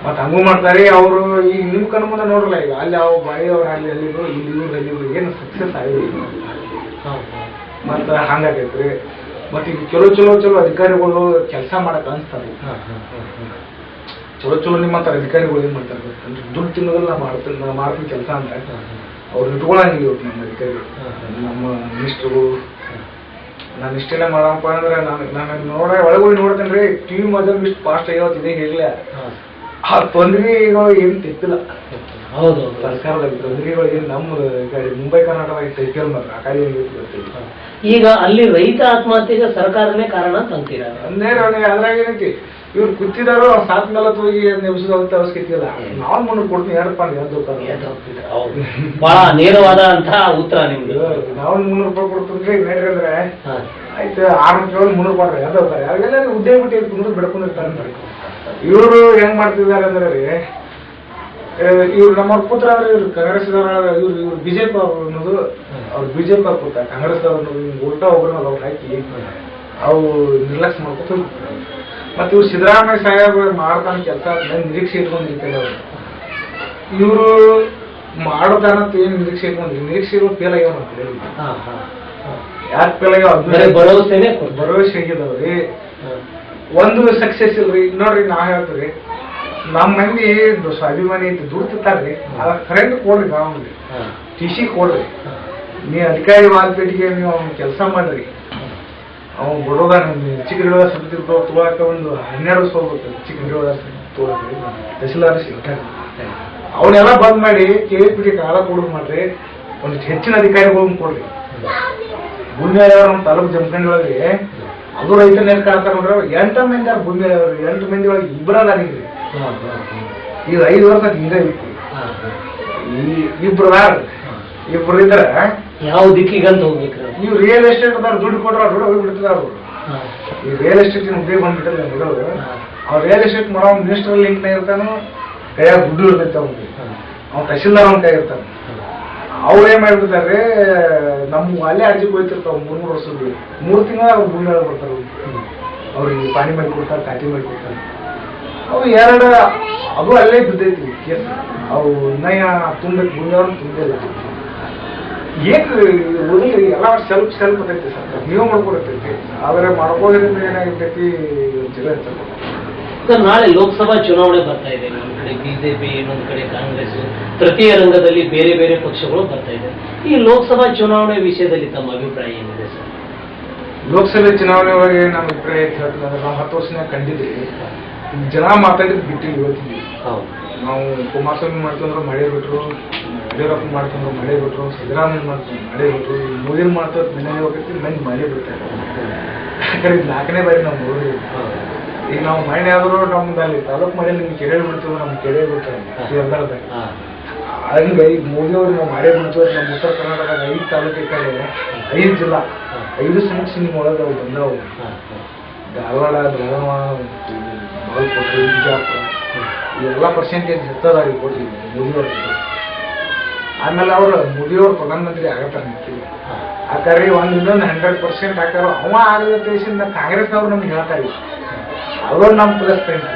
ಮತ್ತೆ ಹಂಗೂ ಮಾಡ್ತಾರೆ ಅವರು. ಈಗ ನಿಮ್ ಕಣ್ಣು ಮುಂದೆ ನೋಡ್ರಲ್ಲ, ಈಗ ಅಲ್ಲಿ ಅವು ಬಾಯಿಯವ್ರು ಅಲ್ಲಿ ಅಲ್ಲಿದ್ರು, ಇಲ್ಲಿ ಇವ್ರು ಅಲ್ಲಿ ಏನು ಸಕ್ಸಸ್ ಆಗಿಲ್ಲ. ಮತ್ತ ಹಂಗಾಗೈತ್ರಿ. ಮತ್ತೆ ಈಗ ಚಲೋ ಅಧಿಕಾರಿಗಳು ಕೆಲಸ ಮಾಡಕ್ ಅನ್ಸ್ತಾರೆ. ಚಲೋ ನಿಮ್ಮಂತ ಅಧಿಕಾರಿಗಳು ಏನ್ ಮಾಡ್ತಾರೆ, ದುಡ್ಡು ತಿನ್ನೋದಲ್ಲ ನಾ ಮಾಡ್ತೀನಿ ಕೆಲಸ ಅಂತ ಅವ್ರು ಇಟ್ಕೊಳಂಗಿಲ್ಲ. ಇವತ್ತು ನಮ್ಮ ಅಧಿಕಾರಿಗಳು, ನಮ್ಮ ಮಿನಿಸ್ಟ್ರುಗಳು. ನಾನು ಇಷ್ಟೆಲ್ಲ ಮಾಡಪ್ಪ ಅಂದ್ರೆ ನಾನು ಒಳಗೋಗಿ ನೋಡ್ತೇನೆ ರೀ, ಟಿವಿ ಮೊದಲು ಇಷ್ಟು ಫಾಸ್ಟ್ ಆಗ್ಯಾವತ್ತು ಇದೇ ಹೇಳಲ್ಲ. ಆ ತೊಂದರೆಗಳು ಏನು ತೆಪ್ಪಿಲ್ಲ. ಹೌದು, ಸರ್ಕಾರದ ತೊಂದರೆಗಳು ಏನು ನಮ್ಮ ಮುಂಬೈ ಕರ್ನಾಟಕ ತೆಪ್ಪಿಲ್ಲ. ಮಾತ್ರ ಆ ಕಡೆ ಗೊತ್ತಿಲ್ಲ. ಈಗ ಅಲ್ಲಿ ರೈತ ಆತ್ಮಹತ್ಯೆಗೆ ಸರ್ಕಾರನೇ ಕಾರಣ ಅಂತೀರ? ಅದ್ರಾಗ ಏನೈತಿ, ಇವ್ರು ಕೂತಿದಾರು ಸಾತ್ ಮೇಲೆ ಹೋಗಿ ನಿಮಿಷದ ಅವಶ್ಯಕತೆ ಇಲ್ಲ. ನಾವು ಮುನ್ನೂರು ಕೊಡ್ತೀನಿ 2 ರೂಪಾಯಿ ಬಹಳ ನೇರವಾದಂತಹ ಉತ್ತರ ನಿಮ್ದು. ನಾವು 300 ರೂಪಾಯಿ ಕೊಡ್ತೀವಿ ನೋಡ್ರಿ ಅಂದ್ರೆ ಆಯ್ತು. 600 300 ರೂಪಾಯಿ ಯಾವ್ದು ಹೋಗ್ತಾರೆ. ಯಾವಾಗೆಲ್ಲ ಉದ್ಯೋಗ ಬಿಟ್ಟು ಕುಂದ್ರು ಬಿಡ್ಕೊಂಡಿರ್ತಾರೆ. ಇವರು ಹೆಂಗ್ ಮಾಡ್ತಿದ್ದಾರೆ ಅಂದ್ರೆ ರೀ, ಇವ್ರು ನಮ್ಮವ್ರ ಕೂತ್ರ ಅಂದ್ರೆ ಇವ್ರು ಕಾಂಗ್ರೆಸ್ದವ್ರ, ಇವ್ರು ಬಿಜೆಪಿ ಅನ್ನೋದು ಅವ್ರು ಬಿಜೆಪಿ ಅವ್ರು ಕೂತ ಕಾಂಗ್ರೆಸ್ದವ್ರು ಅನ್ನೋದು ಉಲ್ಟಾ ಒಬ್ಬರನ್ನ ಅವ್ರು ಹಾಕಿ ಅವು ನಿರ್ಲಕ್ಷ್ಯ ಮಾಡ್ಕೊತ. ಮತ್ತೆ ಇವ್ರು ಸಿದ್ದರಾಮಯ್ಯ ಸಾಹೇಬ್ ಮಾಡ್ತಾನ ಕೆಲಸ ನಿರೀಕ್ಷೆ ಇಟ್ಕೊಂಡಿರ್ತಾರೆ. ಅವರು ಇವರು ಮಾಡೋದಾನಂತ ಏನು ನಿರೀಕ್ಷೆ ಇಟ್ಕೊಂಡ್ರಿ, ನಿರೀಕ್ಷೆ ಫೇಲ್ ಆಗ್ಯಾವ ಅಂತ ಹೇಳಿ. ಯಾಕೆ ಫೇಲ್ ಆಗ್ಯಾವ? ಭರವಸೆ ಆಗಿದಾವ್ರಿ, ಒಂದು ಸಕ್ಸಸ್ ಇಲ್ರಿ. ನೋಡ್ರಿ ನಾ ಹೇಳ್ತೀವಿ, ನಮ್ಮ ಮಂದಿ ಸ್ವಾಭಿಮಾನಿ ಐತಿ ದುಡ್ತಿರ್ತಾರ್ರಿ. ಅದ ಕರೆಂಟ್ ಕೊಡ್ರಿ, ಗಾಂವ್ರಿ ಟಿ ಸಿ ಕೊಡ್ರಿ. ನೀ ಅಧಿಕಾರಿ ವಾಲ್ಪೇಟಿಗೆ ನೀವು ಅವ್ನ ಕೆಲಸ ಮಾಡ್ರಿ. ಅವ್ನು ಬಡೋದ ಚಿಕ್ಕ ಗಿಡದ ಸಮಿತಿ ತೊಗೊಳಕ ಒಂದು 12 ವರ್ಷ ಹೋಗ್ಬೇಕು. ಚಿಕ್ಕ ಗಿಡದ ತೊಗೊಳಕ್ರಿ ತಹಸೀಲ್ದಾರ್ ಸಿಗ್ತಾರೆ. ಅವನ್ನೆಲ್ಲ ಬಂದ್ ಮಾಡಿ KVPD ಕಾಲ ಕೊಡೋದು ಮಾಡ್ರಿ. ಒಂದು ಹೆಚ್ಚಿನ ಅಧಿಕಾರಿಗಳನ್ನ ಕೊಡ್ರಿ. ಭೂಮಿ ನಮ್ಮ ತಾಲೂಕು ಜಮಖಂಡಿ ಒಳಗೆ ಅದು ರೈತರನ್ನ ಎಷ್ಟು ಕಾಡ್ತಾರ ನೋಡ್ರಿ 8 ಮಂದಿ ಭೂಮಿ 8 ಮಂದಿ ಒಳಗೆ ಇಬ್ಬರದಾರಿದ್ರಿ ಈಗ 5 ವರ್ಷ ಹಿಂದೆ ಐತಿ ಇಬ್ರು ಇದ್ರ ಯಾವ ದಿಕ್ಕಿಗಂತ ಹೋಗ್ಬೇಕ್ರಿ ನೀವು ರಿಯಲ್ ಎಸ್ಟೇಟ್ ಅದಾರ ದುಡ್ಡು ಕೊಟ್ರ ದುಡ್ಡು ಹೋಗ್ಬಿಡ್ತದ ಅವ್ರು ಈ ರಿಯಲ್ ಎಸ್ಟೇಟ್ ಉದ್ಯೋಗ ಬಂದ್ಬಿಟ್ಟಲ್ಲ ಬಿಡೋದು ಅವ್ರು ರಿಯಲ್ ಎಸ್ಟೇಟ್ ಮಾಡೋ ಮಿನಿಸ್ಟರ್ ಲಿಂಕ್ನ ಇರ್ತಾನು ಕೈಯಾಗ ದುಡ್ಡು ಇರ್ತೈತೆ ಅವ್ನಿಗೆ ಅವ್ನು ತಹಶೀಲ್ದಾರ್ ಅವ್ನ ಕೈ ಇರ್ತಾನೆ ಅವ್ರು ಏನ್ ಮಾಡ್ಬಿಡ್ತಾರೆ ನಮ್ಮ ಅಲ್ಲೇ ಅರ್ಜಿ ಹೋಯ್ತಿರ್ತಾವ 3 ವರ್ಷದ್ದು 3 ತಿಂಗಳ ಅವ್ರು ಭೂಮಿ ಒಳಗೆ ಬರ್ತಾರ ಅವ್ರಿಗೆ ಪಾನಿ ಮಾಡಿ ಕೊಡ್ತಾರೆ ಕಾಟಿ ಮಾಡಿ ಕೊಡ್ತಾರೆ ಅವು 2 ಅದು ಅಲ್ಲೇ ಬಿದ್ದೈತಿ ಕೇಸ್ ಅವು ನಯ ತುಂಬಬೇಕು ಭೂಮಿ ಅವ್ರನ್ನ ತುಂಬಿಲ್ಲ ಏನ್ ಓದಿ ಎಲ್ಲ ಸೆಲ್ಫ್ ಬರ್ತೈತಿ ಸರ್ ನೀವು ಮಾಡ್ಕೊಡತೈತಿ ಆದ್ರೆ ಮಾಡ್ಕೋದ್ರಿಂದ ಏನಾಗಿರ್ತೈತಿ ಜಿಲ್ಲೆ ಸರ್ ನಾಳೆ ಲೋಕಸಭಾ ಚುನಾವಣೆ ಬರ್ತಾ ಇದೆ. ಒಂದು ಕಡೆ ಬಿಜೆಪಿ, ಇನ್ನೊಂದು ಕಡೆ ಕಾಂಗ್ರೆಸ್, ತೃತೀಯ ರಂಗದಲ್ಲಿ ಬೇರೆ ಬೇರೆ ಪಕ್ಷಗಳು ಬರ್ತಾ ಇದೆ. ಈ ಲೋಕಸಭಾ ಚುನಾವಣೆ ವಿಷಯದಲ್ಲಿ ತಮ್ಮ ಅಭಿಪ್ರಾಯ ಏನಿದೆ ಸರ್? ಲೋಕಸಭೆ ಚುನಾವಣೆ ಒಳಗೆ ನಮ್ಮ ಅಭಿಪ್ರಾಯ ಹೇಳ್ತಂದ್ರೆ ನಾವು 10 ವರ್ಷ ಕಂಡಿದ್ವಿ, ಜನ ಮಾತಾಡಿದ್ ಬಿಟ್ಟಿವಿ. ಇವತ್ತಿಗೆ ನಾವು ಕುಮಾರಸ್ವಾಮಿ ಮಾಡ್ತಂದ್ರೆ ಮಳೆ ಬಿಟ್ರು, ಯಡಿಯೂರಪ್ಪ ಮಾಡ್ತಂದ್ರೆ ಮಳೆ ಬಿಟ್ರು, ಸಿದ್ದರಾಮಯ್ಯ ಮಾಡ್ತಾರೆ ಮಳೆ ಬಿಟ್ರು, ಮೋದಿ ಮಾಡ್ತಾರೆ ಮನೆ ಹೋಗ್ತಿ ಮಂದಿ ಮಳೆ ಬಿಡ್ತಾರೆ. ಯಾಕಂದ್ರೆ 4ನೇ ಬಾರಿ ನಾವು ನೋಡಿದ್ವಿ. ಈಗ ನಾವು ಮನೆ ಆದ್ರೂ ನಮ್ದು ಅಲ್ಲಿ ತಾಲೂಕು ಮನೆಯಲ್ಲಿ ನಿಮ್ಗೆ ಕೆರೆ ಬಿಡ್ತೀವಿ, ನಮ್ಗೆ ಕೆರೆ ಬಿಡ್ತಾರೆ ಹಂಗೆ ಈಗ ಮೋದಿ ಅವ್ರು ನಾವು ಮಾಡೇ ಬಿಡ್ತೀವಿ. ನಮ್ಮ ಉತ್ತರ ಕರ್ನಾಟಕದಾಗ 5 ತಾಲೂಕು ಕಡೆ 5 ಜಿಲ್ಲಾ 5 ಸಮೀಕ್ಷೆ ನಿಮ್ಮ ಒಳಗೆ ಅವು ಬಂದವು. ಧಾರವಾಡ, ಬೆಳಗಾವ, ಬಾಗಲಕೋಟೆ, ಬಿಜಾಪುರ ಇವೆಲ್ಲ ಪರ್ಸೆಂಟೇಜ್ ಹೆಚ್ಚದಾಗಿ ಕೊಟ್ಟಿದ್ವಿ ಮೋದಿಯವ್ರ. ಆಮೇಲೆ ಅವರು ಮೋದಿಯವ್ರು ಪ್ರಧಾನಮಂತ್ರಿ ಆಗತ್ತಾರೆ ಹಾಕಾರಿ ಇನ್ನೊಂದು 100% ಹಾಕಾರ. ಅವ ಆಗದ ದೇಶದಿಂದ ಕಾಂಗ್ರೆಸ್ನವ್ರು ನಮ್ಗೆ ಹೇಳ್ತಾರೆ, ಅವ್ರು ನಮ್ಮ ಪ್ಲಸ್ ಪಾಯಿಂಟ್.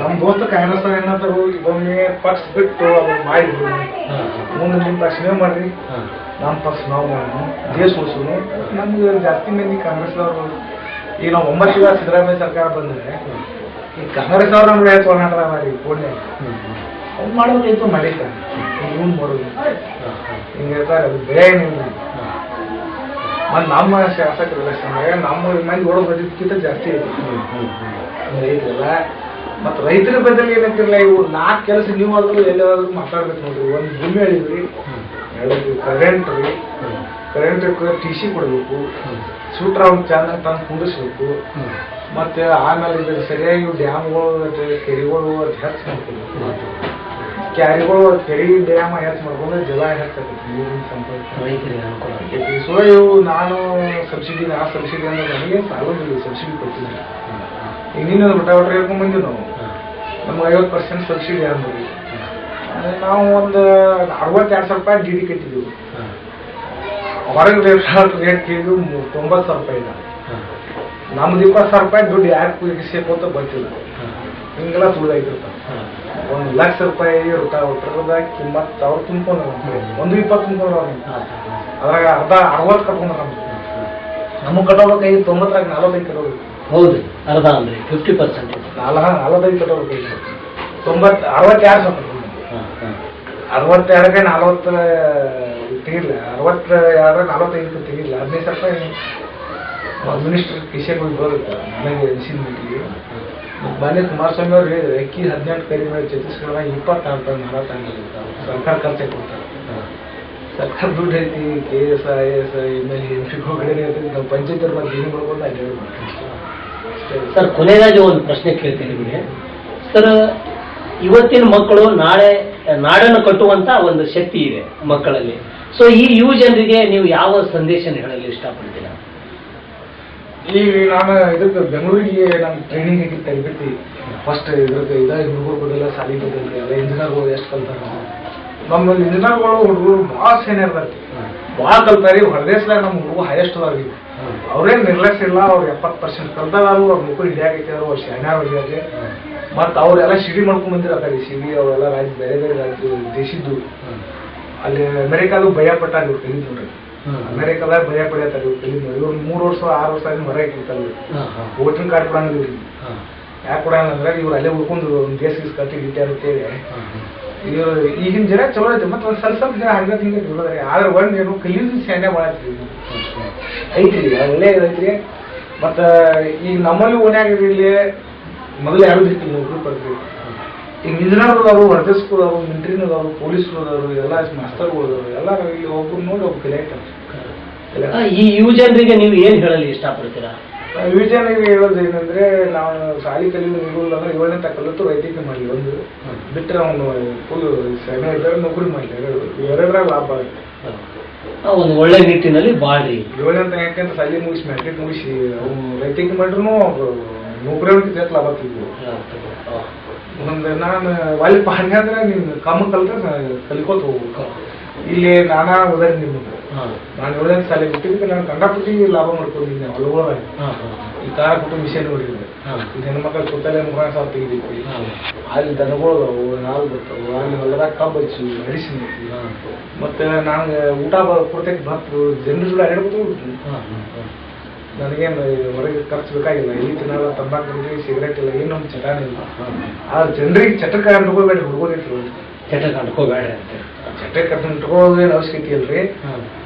ನಮ್ಮ ದೋಸ್ತ ಕಾಂಗ್ರೆಸ್ ಅವ್ರು ಏನಂತಾರು, ಇದೊಮ್ಮೆ ಪಕ್ಷ ಬಿಟ್ಟು ಅವ್ರು ಮಾಡಿದ್ರು, ಮುಂದೆ ನಿಮ್ಮ ಪಕ್ಷ ನೀವು ಮಾಡ್ರಿ, ನಮ್ಮ ಪಕ್ಷ ನಾವು ಮಾಡೋಣ, ದೇಶ ಉಳಿಸೋನು. ನಮ್ಗೆ ಜಾಸ್ತಿ ಮಂದಿ ಕಾಂಗ್ರೆಸ್ನವ್ರು. ಈಗ ನಾವು 9 ವರ್ಷ ಸಿದ್ದರಾಮಯ್ಯ ಸರ್ಕಾರ ಬಂದ್ರೆ ಈ ಕಾಂಗ್ರೆಸ್ನವ್ರು ನಮ್ಗೆ ಹೇಳ್ತಾರ ಮಾಡಿ ಫೋನ್ಯಾಗ ಅವ್ರು ಮಾಡೋದೈತು ಮಾಡಿಕ ಇವ್ನು ಮಾಡೋದು ಹಿಂಗೆ ಹೇಳ್ತಾರೆ. ಅದು ಭಯ ಏನಿಲ್ಲ. ಮತ್ತು ನಮ್ಮ ಶಾಸಕರು ನಮ್ಮ ಮಂದಿ ಓಡೋ ಬದಿಕ್ಕಿಂತ ಜಾಸ್ತಿ ಐತಿ ಐತಲ್ಲ. ಮತ್ತು ರೈತರ ಬದಲು ಏನಂತಿರಲ್ಲ, ಇವು 4 ಕೆಲಸ ನೀವು ಆದ್ರೂ ಎಲ್ಲಾದ್ರೂ ಮಾತಾಡ್ಬೇಕು ನೋಡ್ರಿ. ಒಂದು ಭೂಮಿ ಹೇಳಿದ್ರಿ, 2 ಕರೆಂಟ್ ರೀ, ಕರೆಂಟ್ TC ಕೊಡಬೇಕು, ಸೂಟ್ರ ಅವ್ನು ಚಂದ ತಂದು ಕುಂಡಿಸ್ಬೇಕು. ಮತ್ತು ಆಮೇಲೆ ಇದ್ರ ಸರಿಯಾಗಿ ಡ್ಯಾಮ್ಗಳು ಕೆರೆಗಳು ಅದು ಹೆಚ್ಚು ಮಾಡ್ಕೊಬೇಕು. ಕ್ಯಾರಿಗಳು ಕೆರೆ ಡ್ಯಾಮ್ ಹೆಚ್ಚು ಮಾಡ್ಕೊಂಡ್ರೆ ಜಲ ಹೆಚ್ಚಾಗತ್ತೆ, ನೀರಿನ ಸಂಪರ್ಕ. ಸೊ ಇವು ನಾನು ಸಬ್ಸಿಡಿ ಅಂದ್ರೆ ನನಗೆ ಸಾಲೋದಿಲ್ಲ, ಸಬ್ಸಿಡಿ ಕೊಡ್ತಿದ್ದೆ. ಈಗ ನೀನು ಊಟ ಹೇಳ್ಕೊಂಡ್ ಬಂದಿವಿ ನಾವು, ನಮ್ಗೆ 50% ಸಬ್ಸಿಡಿ ಅಂದ್ರಿ. ನಾವು ಒಂದು 62,000 ರೂಪಾಯಿ DD ಕಟ್ಟಿದ್ದೀವಿ. ಹೊರಗೆ ರೇಟ್ ಕೇಳಿದ್ವು 90,000 ರೂಪಾಯಿ ಇದೆ. ನಮ್ದು 20,000 ರೂಪಾಯಿ ದುಡ್ಡು ಯಾಕೆ ಸಿಗೋತ ಬರ್ತಿಲ್ಲ. ಹಿಂಗೆಲ್ಲ ತುಳಿದಾಗಿರ್ತಾವೆ. 1,00,000 ರೂಪಾಯಿ ರೋಟಾವೇಟರ್ದ ಕಿಮ್ಮತ್ತು ಅವ್ರು ತುಂಬ್ಕೊಂಡು 120 ತುಂಬ್ಕೊಂಡ್ರ ಅದ್ರಾಗ ಅರ್ಧ 60 ಕಟ್ಕೊಂಡ್ರ ನಮಗೆ ಕಟ್ಟೋಬೇಕು 90ರಾಗ 45 ಕಟ್ಟೋಬೇಕು. ಹೌದು, ಅರ್ಧ ಅಂದ್ರೆ 50%. 45 ಕಟ್ಟೋಬೇಕು. 62,000 62ಕ್ಕೆ 40 ತೆಗಿಲ್ಲ, 62 45 ತೆಗಿಲ್ಲ. 15,000 ರೂಪಾಯಿ ಮಿನಿಸ್ಟರ್ ಕಿಶೆಗೆ ಹೋಗಿ ಬರೋದಕ್ಕೆ ನನಗೆ ಅನಿಸಿದ ಮಟ್ಟಿಗೆ. ಮೊನ್ನೆ ಕುಮಾರಸ್ವಾಮಿ ಅವ್ರು ಹೇಳಿದ್ರು, ಅಕ್ಕಿ 18 ಕೈಲಿ ಮೇಲೆ ಛತ್ತೀಸ್ಗಢ 26 ರೂಪಾಯಿ ಮಾರಾಟ ಸರ್ಕಾರ ಖರ್ಚೆ ಕೊಡ್ತಾರೆ. ಸರ್ಕಾರ ದುಡ್ಡು ಐತಿ, KS IAS MLA MP ಕಡೆ ಐತಿ. ನಾವು ಪಂಚಾಯತ್ ಬಗ್ಗೆ ಏನು ಮಾಡ್ಕೊಂಡು ಅಲ್ಲಿ ಹೇಳ್ಬೇಕು. ಸರ್, ಕೊನೆಯದಾಗಿ ಒಂದು ಪ್ರಶ್ನೆ ಕೇಳ್ತೀನಿ ನಿಮಗೆ ಸರ್. ಇವತ್ತಿನ ಮಕ್ಕಳು ನಾಳೆ ನಾಡನ್ನು ಕಟ್ಟುವಂತ ಒಂದು ಶಕ್ತಿ ಇದೆ ಮಕ್ಕಳಲ್ಲಿ. ಸೊ ಈ ಯುವ ಜನರಿಗೆ ನೀವು ಯಾವ ಸಂದೇಶ ಹೇಳಲು ಇಷ್ಟಪಡ್ತೀರಾ? ಈಗ ನಾನು ಇದಕ್ಕೆ ಬೆಂಗಳೂರಿಗೆ ನಾನು ಟ್ರೈನಿಂಗ್ ಆಗಿ ತರಬೇತಿ ಫಸ್ಟ್ ಇದ್ರದ್ದು ಹುಡುಗರು ಬದಲ ಸಾಲಿ ಬದಲು ಎಲ್ಲ ಇಂಜಿನಿಯರ್ಗಳು ಎಷ್ಟು ಕಲ್ತಾರ. ನಮ್ಮಲ್ಲಿ ಇಂಜಿನಿಯರ್ಗಳು ಹುಡುಗರು ಭಾಳ ಸೀನಿಯರ್ ಇರ್ತಾರೆ, ಭಾಳ ಕಲ್ತಾರಿ. ಹೊರದೇಶದಾಗ ನಮ್ಮ ಹುಡುಗರು ಹೈಯೆಸ್ಟ್ ಅದಾವಿ. ಅವ್ರೇನು ನಿರ್ಲಕ್ಷ್ಯ ಇಲ್ಲ. ಅವ್ರು 70% ಕಲ್ತಾರು, ಅವ್ರ ಮಕ್ಕಳು ಹಿಡಿಯಾಕೈತೆ, ಅವ್ರು ಶಾಣ್ಯಾರ ಹೊಡಿಯಾಗೆ. ಮತ್ತು ಅವರೆಲ್ಲ ಸಿಡಿ ಮಾಡ್ಕೊಂಡ್ ಬಂದಿರತ್ತಾರೆ. ಸಿಡಿ ಅವೆಲ್ಲ ರಾಜ್ಯ ಬೇರೆ ಬೇರೆ ರಾಜ್ಯ ದೇಶದ್ದು. ಅಲ್ಲಿ ಅಮೆರಿಕಾದು ಭಯಪಟ್ಟ ಇವ್ರು ಕಲಿದ್ ನೋಡ್ರಿ. ಅಮೆರಿಕದಾಗ ಭಯ ಪಡೆಯತ್ತಾರೆ ಇವ್ರು ಕಲಿದ್ ನೋಡಿ. ಇವ್ರು 3 ವರ್ಷ 6 ವರ್ಷ ಆಗಿ ಹೊರಗೆ ಇರ್ತಾರೆ. ವೋಟಿಂಗ್ ಕಾರ್ಡ್ ಕೊಡಂಗಿಲ್ಲ ಇವ್ರಿಗೆ. ಯಾಕೆ ಕೊಡಂಗಿಲ್ಲ ಅಂದ್ರೆ ಇವ್ರು ಅಲ್ಲೇ ಉಳ್ಕೊಂಡು ಒಂದು ಗೀಸ್ ಕಟ್ಟಿ ರಿಟೈರ್ ಅಂತೇಳಿ. ಇವ್ರು ಈಗಿನ ಜನ ಚಲೋ ಐತೆ. ಮತ್ತು ಒಂದು ಸ್ವಲ್ಪ ಜನ ಹಂಗೆ ಹಿಂಗೆ ಇರೋದ್ರಿ. ಆದ್ರೆ ಒಂದು ಏನು ಕಲಿಯೋದು ಶಾಣ್ಯ ಮಾಡತ್ರಿ ಐತ್ರಿ, ಒಳ್ಳೆ ಐತ್ರಿ. ಮತ್ತು ಈಗ ನಮ್ಮಲ್ಲಿ ಓನ್ಯಾಗ ಇಲ್ಲಿ ಮೊದಲು ಯಾರು ಇರ್ತೀವಿ ನೌಕರಿ ಪಡ್ತೀವಿ. ಈಗ ಇಂಜಿನಿಯರ್ಗಳು, ಹೊರದೇಶದವರು, ಮಿಲಿಟ್ರಿನದವರು, ಪೊಲೀಸ್ನದವರು, ಎಲ್ಲ ಮಾಸ್ತರ್ಗಳದವರು ಎಲ್ಲ ಇಲ್ಲಿ ಒಬ್ಬರು ನೋಡಿ ಒಬ್ಬ ಕಲಿಯಾಕ್ತಾರೆ. ಈ ಯುವ ಜನರಿಗೆ ನೀವು ಏನ್ ಹೇಳಲು ಇಷ್ಟಪಡ್ತೀರಾ? ಯುವಜನಿಗೆ ಹೇಳೋದು ಏನಂದ್ರೆ, ನಾವು ಶಾಲೆ ಕಲಿಯೋದು ಇರೋಲ್ಲ ಅಂದ್ರೆ 7ನೇ ತನಕ ಕಲಿತು ವೈದ್ಯಕೀಯ ಮಾಡಲಿ, ಒಂದು ಬಿಟ್ಟರೆ ಅವನು ಫುಲ್ ಸೆಮೆ ಇದ್ದರೆ ನೌಕರಿ ಮಾಡಲಿ, ಎರಡರಾಗ ಲಾಭ ಆಗುತ್ತೆ. ಒಂದು ಒಳ್ಳೆ ನಿಟ್ಟಿನಲ್ಲಿ ಬಾಳ್ರಿ. 7ನೇ ತನಕ ಯಾಕಂದ್ರೆ ಶಾಲೆ ಮುಗಿಸಿ ಮ್ಯಾಟ್ರಿಕ್ ಮುಗಿಸಿ ಅವ್ನು ವೈದ್ಯಕೀಯ ಮಾಡ್ರೂ ನೌಕರಿ ಅವ್ರಿಗೆ ಜಾಸ್ತಿ ಲಾಭ ಆಗ್ತಿದ್ವು. ಒಂದು ನಾನು ಅಲ್ಲಿ ಪಾಂಡೆ ಅಂದ್ರೆ ನೀನು ಕಮ್ಮ ಕಲಿದ್ರೆ ಕಲಿಕೋತ ಹೋಗ್ಬೇಕು. ಇಲ್ಲಿ ನಾನಾ ಉದಾಹರಣೆ ನಿಮ್ಗೆ, ನಾನು 7ನೇ ಶಾಲೆ ಬಿಟ್ಟಿದ್ದಕ್ಕೆ ನಾನು ಕಂಡಪಟ್ಟಿ ಲಾಭ ಮಾಡ್ಕೊಂಡಿದ್ದೆ ಹೊಲಗೋರಾಗಿ. ಈ ಕಾರ ಕುಟುಂಬ ವಿಷಯ ನೋಡಿದ್ರೆ ಈಗ ಹೆಣ್ಮಕ್ಳು ಕೂತಲ್ಲೇ 3,000 ತೆಗಿದೈತಿ. ಅಲ್ಲಿ ದನಗಳು ನಾಲ್ ಬರ್ತಾವೆ, ಅಲ್ಲಿ ಹೊಲದಾಗ ಕಬ್ಬು ಹಚ್ಚಿ ಅಡಿಸಿನ ಮತ್ತೆ ನಾನು ಊಟ ಕೊಡ್ತಕ್ಕೆ ಬಂತು ಜನರ ಜೋಡಿ ಅಡ್ಯಾಡ್ಬೋದು. ನನಗೇನು ಹೊರಗೆ ಖರ್ಚು ಬೇಕಾಗಿಲ್ಲ, ಇಲ್ಲಿ ತಿನ್ನಲ್ಲ, ತಂಬಾಕು ಸಿಗರೇಟ್ ಇಲ್ಲ, ಏನು ನಮ್ಗೆ ಚಟಾನ ಇಲ್ಲ. ಆದ್ರೆ ಜನರಿಗೆ ಚಟಕ ಅಂಟ್ಕೋಬೇಡ್ರಿ, ಹುಡುಗೋದಿತ್ತು ಚಟಕ್ ಅಂಟ್ಕೋಬೇಡ್ರಿ ಅಂತ. ಚಟಕ್ಕೆ ಅಂಟ್ಕೊಳ್ಳೋದೇನು ಅವಶ್ಯಕತೆ ಇಲ್ರಿ.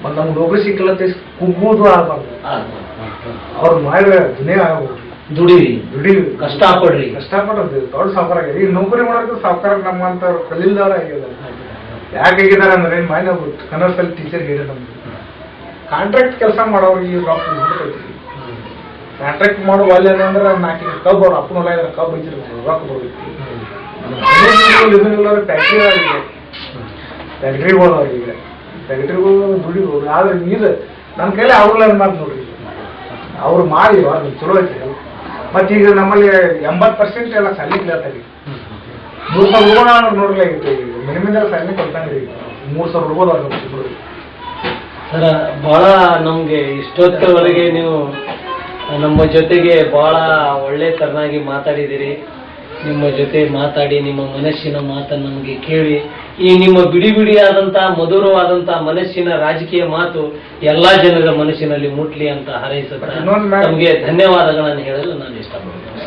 ಮತ್ತು ನಮ್ಗೆ ನೌಕರಿ ಸಿಕ್ಕಿಲ್ಲ ಕುಗ್ಗೋದು ಆಗ್ಬಾರ್ದು. ಅವ್ರು ಮಾಡಿದ್ರೆ ದುನಿಯ ಆಗ್ಬೋದು, ದುಡಿ ಕಷ್ಟಪಡ್ರಿ, ಕಷ್ಟಪಡ್ರಿ ದೊಡ್ಡ ಸಾವುಕಾರ ಆಗ್ಯದ. ಈಗ ನೌಕರಿ ಮಾಡೋದು ಸಾವುಕಾರ ನಮ್ಮಂತವ್ರು ಕಲಿಲ್ದವ್ರು ಆಗ್ಯದ. ಯಾಕಾಗಿದ್ದಾರೆ ಅಂದ್ರೆ ಮನೆ ಕನ್ನಡದಲ್ಲಿ ಟೀಚರ್ ಹೇಳಿ ನಮ್ಗೆ ಕಾಂಟ್ರಾಕ್ಟ್ ಕೆಲಸ ಮಾಡೋರಿಗೆ ರೊಕ್ಕ ಬಿಡ್ತೈತಿ. ಕಾಂಟ್ರಾಕ್ಟ್ ಮಾಡೋ ಒಳ್ಳೆ ಅಂದ್ರೆ 4 ಕಬ್ಬು ಅವ್ರ ಅಪ್ಪನ ಹೊಲ ಕಬ್ಬು ಹಚ್ಚಿರ್ಬೇಕು, ರೊಕ್ಕ ಬರ್ತೈತಿ. ಫ್ಯಾಕ್ಟ್ರಿ ಆಗಿದೆ, ಫ್ಯಾಕ್ಟ್ರಿಗಳು ಈಗ ಫ್ಯಾಕ್ಟ್ರಿಗಳು ದುಡಿಬೋದು. ಆದ್ರೆ ನೀರು ನನ್ನ ಕೈಲಿ ಅವ್ರಲ್ಲ ಮಾತು ನೋಡ್ರಿ, ಅವ್ರು ಮಾಡಿ ಅವ್ರಿಗೆ ಚಲೋ ಐತಿ. ಮತ್ತೆ ಈಗ ನಮ್ಮಲ್ಲಿ 80% ಎಲ್ಲ ಶಾಲೆ ಕ್ಲಿಯರ್ತಾಗಿ 3,000 ಹುಡುಗೋಣ ನೋಡ್ಲಾಗಿತ್ತು. ಮಿನಿಮಿಂದ ಶಾಲೆ ಕೊಡ್ತಾನೆ 3,000 ಹುಡುಗೋದು ಅವ್ರು. ಸರ, ಬಹಳ ನಮ್ಗೆ ಇಷ್ಟೊತ್ತವರೆಗೆ ನೀವು ನಮ್ಮ ಜೊತೆಗೆ ಬಹಳ ಒಳ್ಳೆ ತರನಾಗಿ ಮಾತಾಡಿದಿರಿ. ನಿಮ್ಮ ಜೊತೆ ಮಾತಾಡಿ ನಿಮ್ಮ ಮನಸ್ಸಿನ ಮಾತನ್ನು ನಮಗೆ ಕೇಳಿ ಈ ನಿಮ್ಮ ಬಿಡಿ ಬಿಡಿಯಾದಂಥ ಮಧುರವಾದಂಥ ಮನಸ್ಸಿನ ರಾಜಕೀಯ ಮಾತು ಎಲ್ಲಾ ಜನರ ಮನಸ್ಸಿನಲ್ಲಿ ಮುಟ್ಲಿ ಅಂತ ಹಾರೈಸುತ್ತಾ ನಮಗೆ ಧನ್ಯವಾದಗಳನ್ನು ಹೇಳಲು ನಾನು ಇಷ್ಟಪಡ್ತೀನಿ.